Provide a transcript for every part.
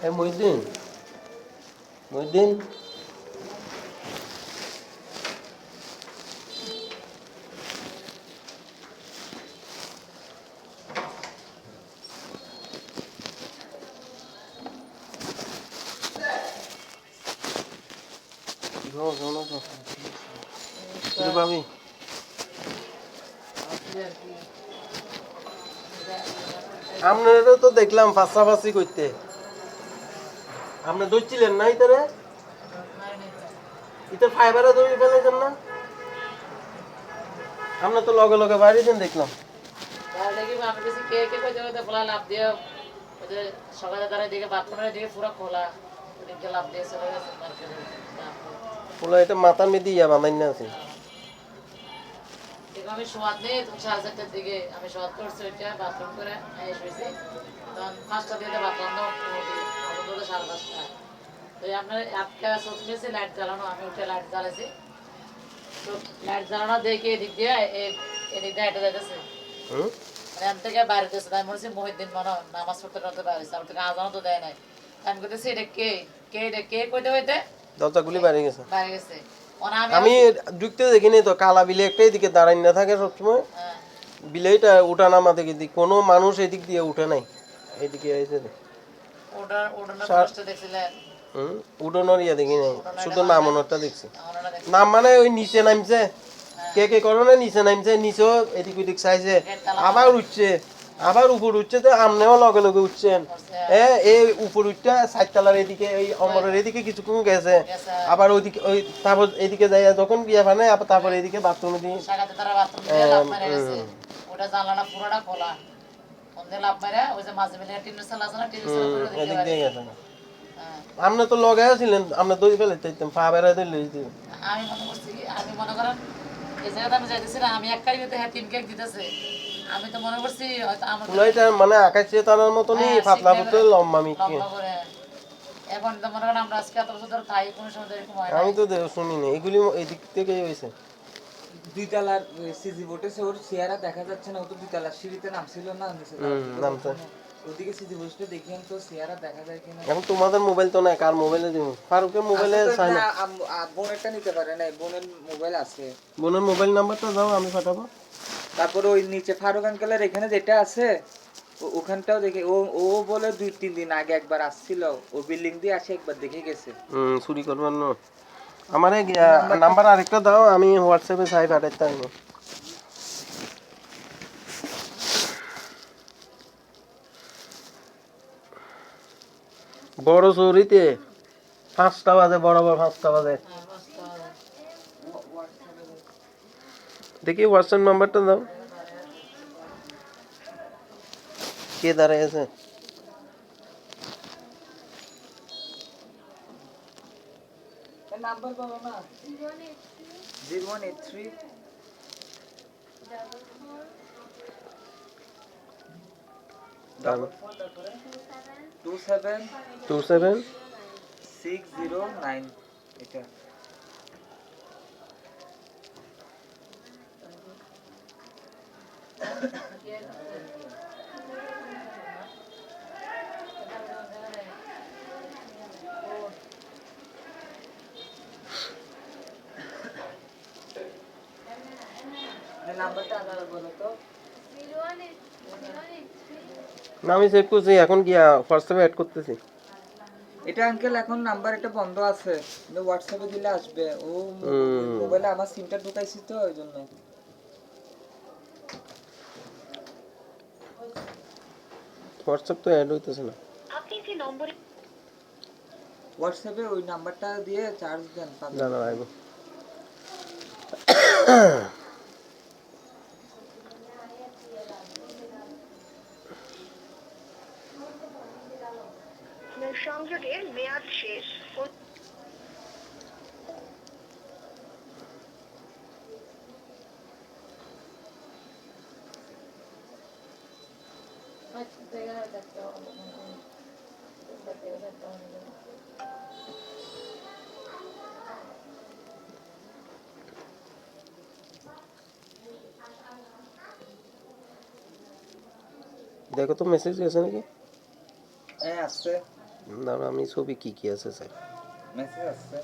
এই মহিউদ্দিন, মহিউদ্দিন, কি খবর, কেমন আছো? কিছু পাবি? আপনারও তো দেখলাম পাশাপাশি করতে, আপনি ধরছিলেন না ইতারে? ইতে ফাইবারে ধরে ফেলেছেন না? আপনি তো লগে লগে বাড়িছেন দেখলাম। সকালে তারা দিকে বাথরুমের দিকে পুরো খোলা ওদিকে লাভ দিয়ে চলে গেছে মার্কেটে। বলে এটা মাথার মধ্যে ইয়া বাঁধাই না আছে। আমি সোয়াদ নেই তুমি 4:30টার দিকে আমি সোয়াদ করছি ওইটা বাথরুম করে শুয়েছি তখন 5টা দিয়ে বাথরুম আমাদের 5:30 তো আপনার একটা চলতেছে লাইট জ্বালানো আমি উঠে লাইট জ্বালাইছি তো লাইট জ্বালানো দেখে এদিক দিয়ে এদিক দিয়ে এটা যাইতেছে মানে আমি থেকে বাইরে যেতেছে আমি মনে হচ্ছে মহিউদ্দিন মনে নামাজ পড়তে পড়তে বাইরেছে আমার থেকে আজানও তো দেয় নাই আমি করতেছি এটা কে কে এটা কে কইতে হইতে দরজাগুলি বাইরে গেছে। বাইরে গেছে আমি ঢুকতে দেখিনি তো, কালা বিলে একটা এদিকে দাঁড়াই না থাকে সবসময়। বিলেটা উঠা নামা দেখি কোনো মানুষ এদিক দিয়ে উঠে নাই, এদিকে এসে উঠোনোর ইয়া দেখি নাই, শুধু নামানোরটা দেখছি। নাম মানে ওই নিচে নামছে, কে কে করো না, নিচে নামছে, নিচেও এদিক ওদিক চাইছে, আবার উঠছে, আবার উপর উঠছে, তো আমনেও লগে লগে উঠছেন। এই উপর উঠটা সাততলার এদিকে এই অমরের এদিকে কিছুক্ষণ গেছে, আবার ওইদিকে ওই তারপর এদিকে যাই যখন বিয়ে ফানে আবার তারপর এদিকে বাথরুমে দিয়ে ওটা জানলাটা পুরোটা খোলা ওদের লাভ মেরে ওই যে মাঝে মিলে টিনের চাল আছে না টিনের চাল করে এদিক দিয়ে গেছে না। হ্যাঁ আপনি তো লগে ছিলেন, আপনি দই ফেলে চাইতেন পা বেড়াই দিলে। আমি মনে করছি আমি মনে করেন এই জায়গাতে আমি যাইতেছি না আমি এক কারিতে হ্যাঁ 3 কেক দিতেছে আমি তো মনে করছি হয়তো আমার ফুলাইটা মানে আকাশে তারার মতনই পাতলা পুতলে লম্বা মিকি। লম্বা করে এখন তো মনে করেন আমরা আজকে এত বছর ধরে থাই কোনো সময় এরকম হয় না আমি তো শুনি না, এগুলি এদিক থেকেই হয়েছে। দুই তলার সিজি বোর্ডে ওর চেহারা দেখা যাচ্ছে না, ও তো দুই তলার সিঁড়িতে নামছিল না নিচে নামছে। ওদিকে সিজি বোর্ডে দেখিয়েন তো চেহারা দেখা যায় কিনা। এখন তোমাদের মোবাইল তো না, কার মোবাইলে দিব? ফারুকের মোবাইলে চাই না। বোনেরটা নিতে পারে না, বোনের মোবাইল আছে। বোনের মোবাইল নাম্বারটা দাও, আমি পাঠাবো। তারপরে ওই নিচে ফারুক আঙ্কেলের এখানে যেটা আছে ওখানটাও দেখে ও বলে 2-3 দিন আগে একবার আসছিল, ও বিল্ডিং দিয়ে আসে একবার দেখে গেছে। চুরি করবার না। আমার নাম্বার আরেকটা দাও, আমি হোয়াটসঅ্যাপে চাই পাঠাইতে পারবো। বড় চৌরিতে 5টা বাজে, বরাবর 5টা বাজে। দেখি হোয়াটসঅ্যাপ নাম্বারটা দাও। কে দাঁড়ায় আছে? নাম্বার বলো না। 0183 27 27 609 এটা। নাম্বারটা আবার বলো তো। না আমি সেভ করছি, এখন কি হোয়াটসঅ্যাপে অ্যাড করতেছি। এটা আঙ্কেল এখন নাম্বার এটা বন্ধ আছে, কিন্তু হোয়াটসঅ্যাপে দিলে আসবে। ও মোবাইলে আমার সিমটা ঢুকাইছি তো ওই জন্য। হোয়াটসঅ্যাপ তো অ্যাড হইতেছে না। আপনি যে নম্বরে হোয়াটসঅ্যাপে ওই নাম্বারটা দিয়ে চার্জ দেন পাবেন। না না আইবো। সংযোগের মেয়াদ শেষ। দেখো তো মেসেজ গেছে নাকি। হ্যাঁ আসছে। দাঁড়া আমি ছবি কি কি আছে স্যার মেসেজ আসছে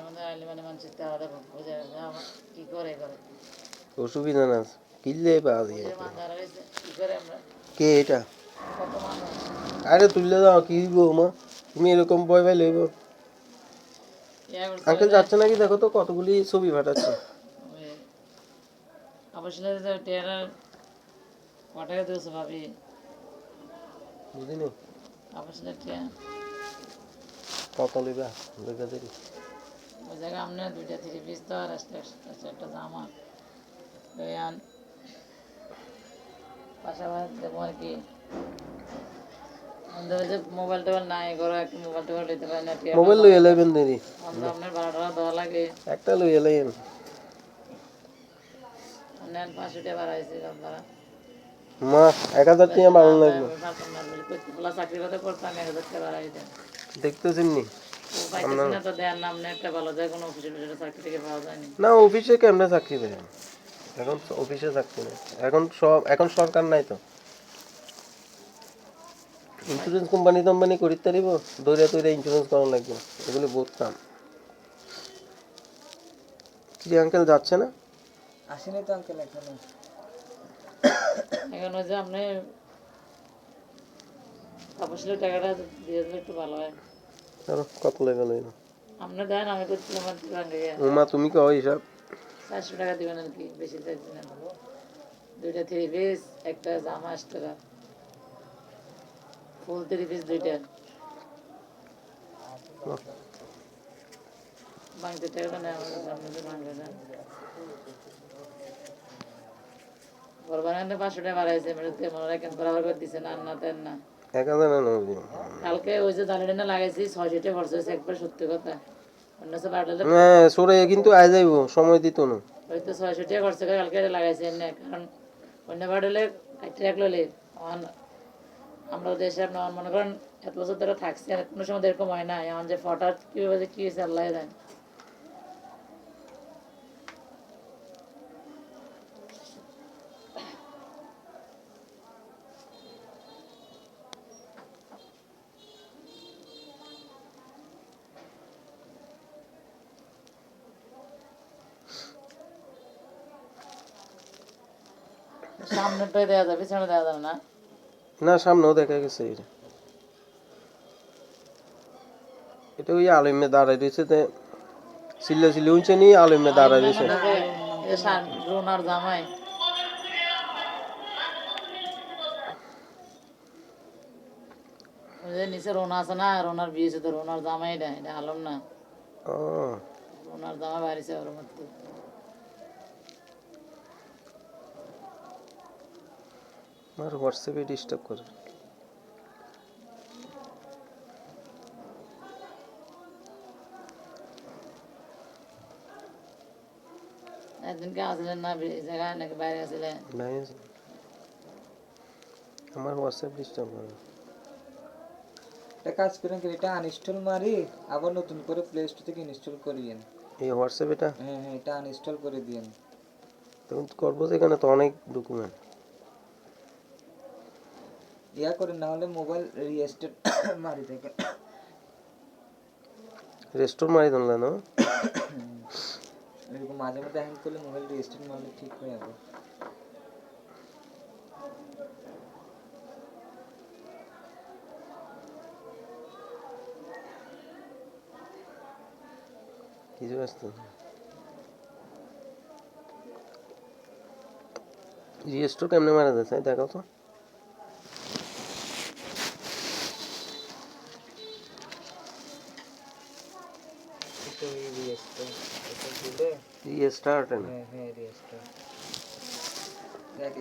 আমাদের আইলে মানে মানুষের তারা বুঝে কি করে করে অসুবিধা না কিনলে পাওয়া যায় বুঝে মান যারা রয়েছে কি করে আমরা কে এটা কত মানুষ আরে তুললে দাও কি গো মা তুমি এরকম ভয় পাই লইব ইয়া করছে আঙ্কেল যাচ্ছে নাকি দেখো তো কতগুলি ছবি পাঠাচ্ছে অবশ্যই যে টেরা কটাকে দিয়েছে ভাবি বুঝিনি অবশ্যই টিয়া কত লইবা দেখা দেরি ওই জায়গায় আপনার দুইটা 3 পিস তো আর একটা জামা লইয়ান পাশাপাশি দেবো আর কি আমাদের যে মোবাইল টোবাইল নাই ঘরে একটা মোবাইল টোবাইল দিতে পারি না টিয়া মোবাইল লই এলাইবেন দেরি আমাদের আপনার 12 টাকা দেওয়া লাগে একটা লই এলাইন আপনার 500 টাকা বাড়াইছে আপনারা মা 1000 টাকা মারুন লাগবে চাকরি কথা করতাম 1000 টাকা বাড়াই দেন দেখতেছেন নি ও পাইতেছি না তো দেওয়ার নাম নেই একটা ভালো যায় কোনো অফিসে চাকরি থেকে পাওয়া যায়নি না অফিসে কেমনে চাকরি দেয় এখন অফিসে চাকরি নেই এখন সরকার নাই তো ইন্স্যুরেন্স কোম্পানি করিতে পারিব দৌড়ে তৈরি ইন্স্যুরেন্স করানো লাগবে এগুলি বহুত কাম কি আঙ্কেল যাচ্ছে না আসেনি তো আঙ্কেল এখানে এখন ওই যে আপনি তপশিলের টাকাটা দিয়ে দিলে একটু ভালো হয় ধরো কত লেগে লইল আপনি দেন আমি করছিলাম আমার ভাঙে মা তুমি কও হিসাব 400 টাকা দিবেন আর কি বেশি চাইছি না দুইটা 3 পিস একটা জামা 8 টাকা ফুল 3 পিস দুইটা ভাঙতে টাকা নেই আমাদের সামনে যে ভাঙবে না বরবারান্ডে 500 টাকা বাড়াইছে মেরেতে মনে রাখেন বরাবর করে দিছে না না তেন না 1000 না নবী কালকে ওই যে দালিটা না লাগাইছি 600 টাকা খরচ হয়েছে একবার সত্যি কথা অন্য সব বাড়লে হ্যাঁ সরে কিন্তু আই যাইব সময় দিত না ওই তো 600 টাকা খরচ করে কালকে লাগাইছি এনে কারণ অন্য বাড়লে কাটতে রাখলো আমরা দেশে আপনার মনে করেন এত বছর ধরে থাকছি আর কোনো সময় এরকম হয় না এমন যে হঠাৎ কীভাবে যে কী হয়েছে আল্লাহ দেন সামনেটাই দেওয়া যাবে পিছনে দেওয়া যাবে না না সামনেও দেখা গেছে এটা ওই আলিমে দাঁড়ায় রয়েছে সিল্লে উঁচে নিয়ে আলিমে দাঁড়ায় রয়েছে রোনার জামাই ওই যে নিচে রোনা আছে না রোনার বিয়ে তো রোনার জামাই এটা আলম না ও রোনার জামাই বাড়িছে ওর মধ্যে আমার হোয়াটসঅ্যাপে ডিস্টার্ব করে একদিনকে আসলেন না এই জায়গায় নাকি বাইরে আসলেন নাই আমার হোয়াটসঅ্যাপ ডিস্টার্ব করে একটা কাজ করেন কি এটা আনইনস্টল মারি আবার নতুন করে প্লে স্টোর থেকে ইনস্টল করিয়েন এই হোয়াটসঅ্যাপ এটা হ্যাঁ হ্যাঁ এটা আনইনস্টল করে দিয়েন তখন করবো এখানে তো অনেক ডকুমেন্ট ইয়া করেন না হলে মোবাইল রিস্টার্ট মারি থেকে রেস্টোর মারি দিলাম না এরকম মাঝে মধ্যে হ্যাং করলে মোবাইল রেজিস্টার মারলে ঠিক হয়ে যাবে। কিছু আসতো রিস্টো কেমনে মারা যাচ্ছে দেখো তো। এটা ওই রিস্টার, এটা দিলে রিস্টার্ট না হ্যাঁ হ্যাঁ রিস্টার। দেখ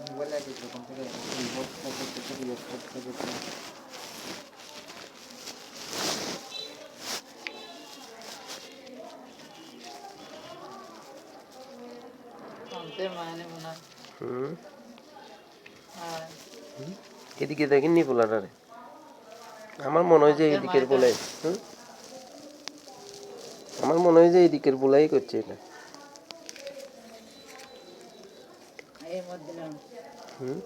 মোবাইল এক এক রকম থেকে রিপোর্ট করতে রিস্টার করতে। আনতে মানে মনে হয় হুম আর এদিকে দেখেননি পোলাটারে, আমার মনে হয় যে এইদিকের পোলাই। আমার মনে হয় যে এইদিকের পোলাই করছে এটা। এর মধ্যে না হুম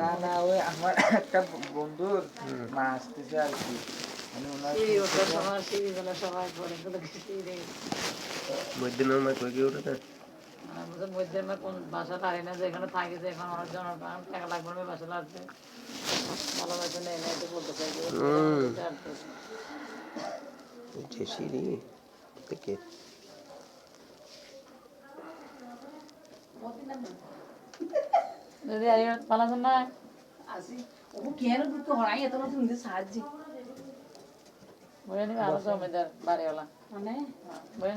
না না ওই আমার একটা বন্ধুর মা আসতেছে আর কি, আমি ওনার এই ওটার সময় সিঁড়িগুলো সবাই পড়ে গেলো সিঁড়ি মধ্যদিনের মা কই গিয়ে ওটা আমাদের মধ্যে আমরা কোন বাসা থাকি না, যেখানে থাকি যে এখন অনেক জন টাকা লাগবে না বাসা লাগবে ভালোবাসা নেই না এটা বলতে চাই যে সিঁড়ি থেকে যদি আই ভালো আছেন না বলে নিবি আরো জমিদার বাড়িওয়ালা বলে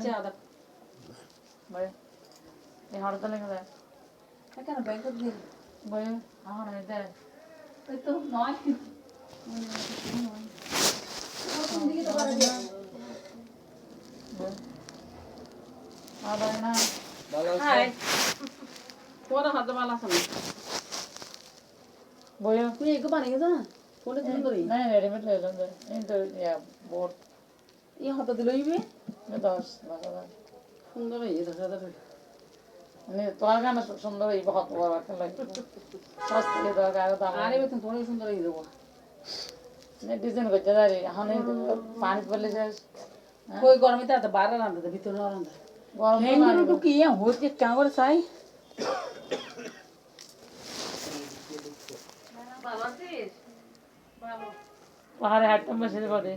এই হঠাৎ লেগে যায় বলে আমার দেয় না ভালো আছে? বলে না রেডিমেড লেগে যায় কিন্তু বোর্ড 10 তোমার গান সুন্দর এই বহুত বড় একটা লাগে সস্তা তো গায়ে দাম ডিজাইন করতে দাঁড়ি এখন পানি পড়লে শেষ কই গরমে তো এত বাইরে রান্না ভিতরে রান্না গরম হ্যাঙ্গুলো ঢুকিয়ে হচ্ছে কেমন করে চাই পাহাড়ে হাঁটতাম বসে পড়ে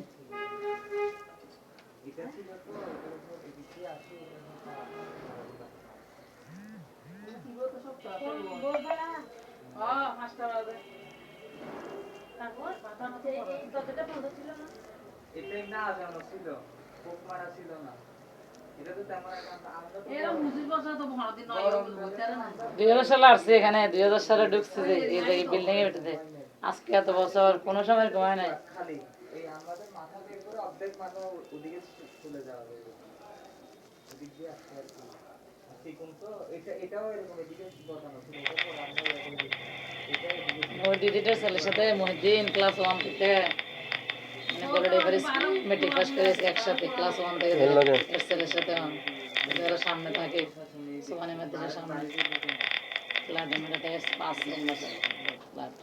এটাই না জানো ছিল, পোক মারা ছিল না। এটা তো তেমন একটা আমরা তো 2000 সালে আসছে এখানে 2000 সালে ঢুকছে যে এই জায়গায় বিল্ডিং এ বেটে আজকে এত বছর কোনো সময় কমায় নাই খালি এই আমাদের মাথা বের করে অর্ধেক মাথা ওদিকে চলে যাওয়া যায়, ওদিক দিয়ে আসতে আর কি। ঠিক তো এটাও এরকম এদিকে বসানো ছিল, এটা তো রান্না হয়ে এটা এদিকে ওই দিদিটার ছেলের সাথে মহিদ্দিন ক্লাস 1 থেকে মানে বলে ডেভারি মেট্রিক পাস করে একসাথে ক্লাস 1 থেকে এর ছেলের সাথে ওদের সামনে থাকে সুবানি মাদ্রাসার সামনে ফ্ল্যাটে মেটাতে 5 নম্বর ফ্ল্যাট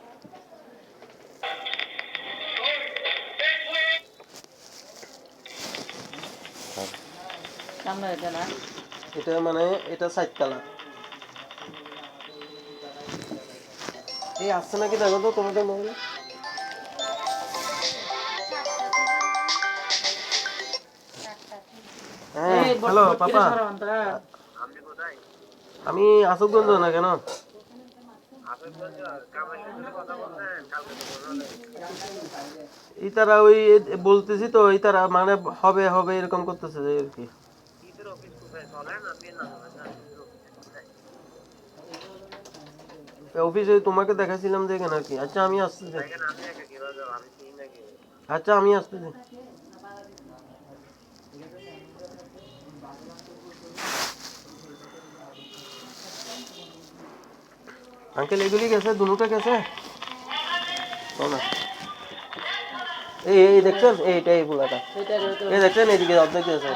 সামনে এটা না এটা মানে এটা 7 তলা। এই আসছে নাকি দেখো তো তোমাদের মোবাইলে। হ্যাঁ হ্যালো পাপা, আমি আশুগঞ্জ না কেন এই তারা ওই বলতেছি তো এই তারা মানে হবে হবে এরকম করতেছে যে আর কি। অফিসে তোমাকে দেখাছিলাম যে এখানে আর কি। আচ্ছা আমি আসতেছি, আচ্ছা আমি আসতেছি। আঙ্কেল এগুলি গেছে, দুটোটা গেছে না। এই এই দেখছেন এইটা এই ফুলাটা এই দেখছেন এদিকে অর্ধেক গেছে।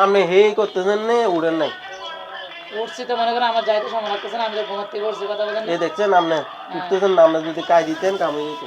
আপনি হেই করতেছেন না উড়েন নাই উঠছি তো মনে করেন আমার যাইতে সময় লাগতেছে না, আমি তো ঘুমাতে করছি কথা বলেন এই দেখছেন আপনি উঠতেছেন না, আপনি যদি কাজ দিতেন কামড়ে যেত।